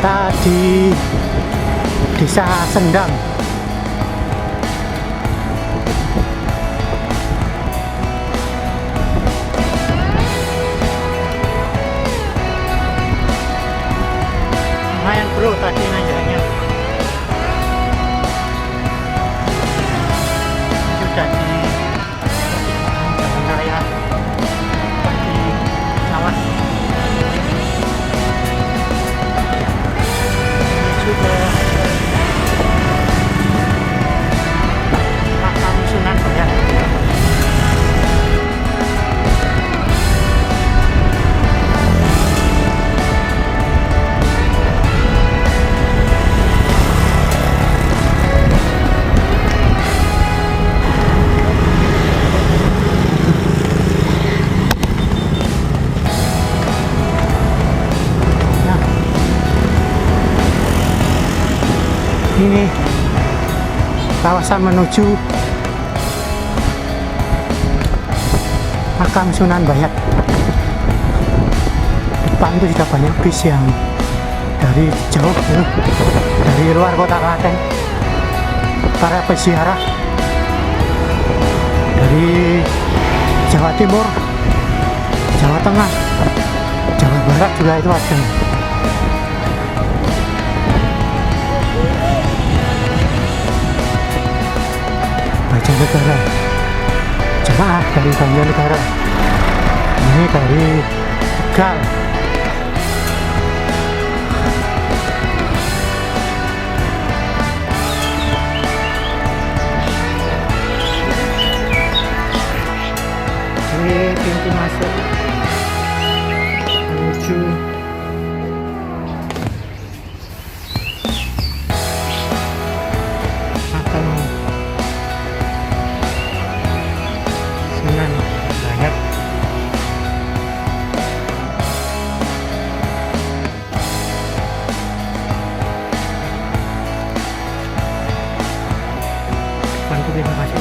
Kita di Desa Sendang. Lumayan bro tadi nanjaknya. Sudah di jalan raya di Lawas. Juga makam Sunan Bayat. Ini kawasan menuju makam Sunan Bayat. Depan itu sudah banyak bis yang dari jauh, dari luar kota Klaten, para peziarah dari Jawa Timur, Jawa Tengah, Jawa Barat juga itu ada. Banjarnegara, jemaah dari Banjarnegara, ini dari Tegal. Ini pintu masuk menuju makam Sunan Bayat. Depanku terima kasih.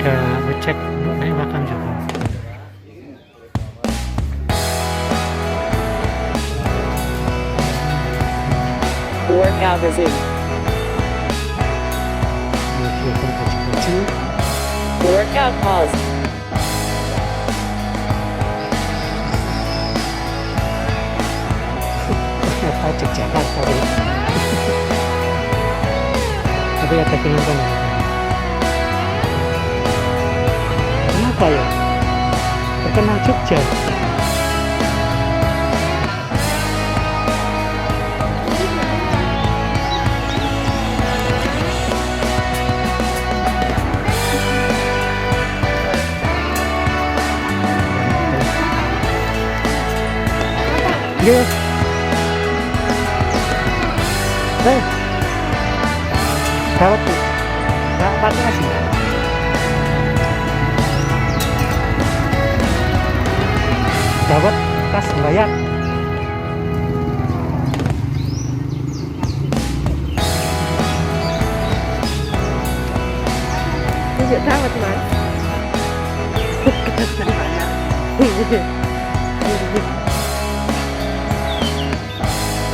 Ada ojek untuk naik makam juga. Workout is in. Baju-baju. Workout pause. Ternyata Yogyakarta. Tapi ada penonton. Kenapa ya? Terkenal Jogja. Iya. Dawet tuh. Nggak pakai nasi. Dawet khas Bayat. Tunjuk dawet mas.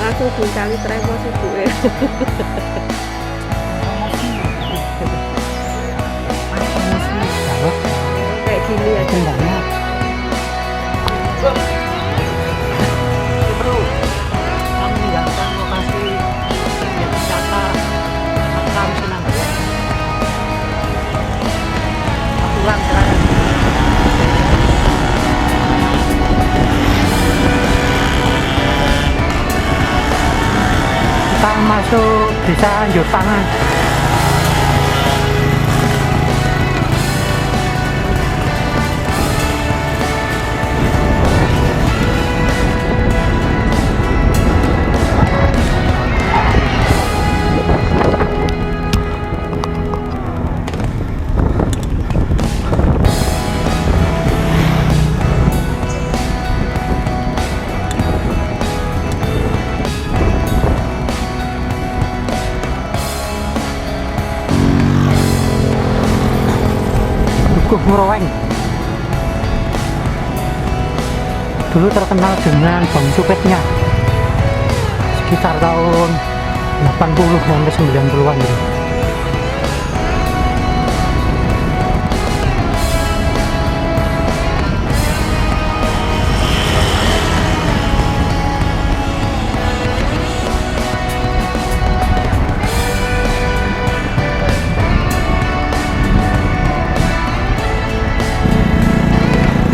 Langsung dikali tremo suku ya. Kayak gini ya Kendangnya. Bro, kami meninggalkan lokasi yang wisata makam Sunan Bayat. Pulang sekarang. Kita masuk desa Anjur Pangan. Muroweng. Dulu terkenal dengan Bang Supetnya sekitar tahun 80 sampai 90-an gitu.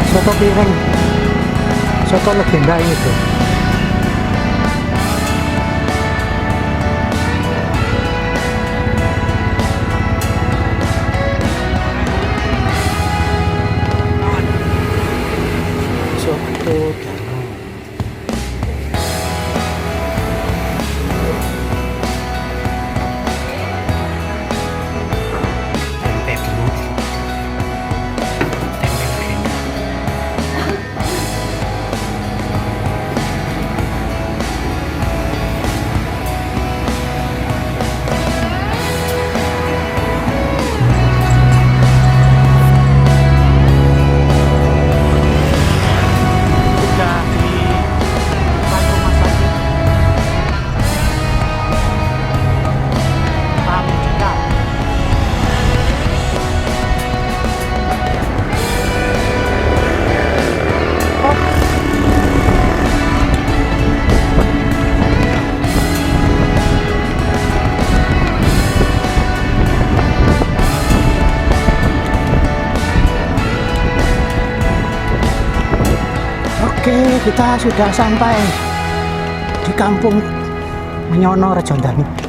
Soto piring, soto legenda itu. Soto danau. Tempe dulu. Tempe legenda. Sudah di depan rumah sakit Pamjaya. Oke, kita sudah sampai di kampung Menyono Rejondani.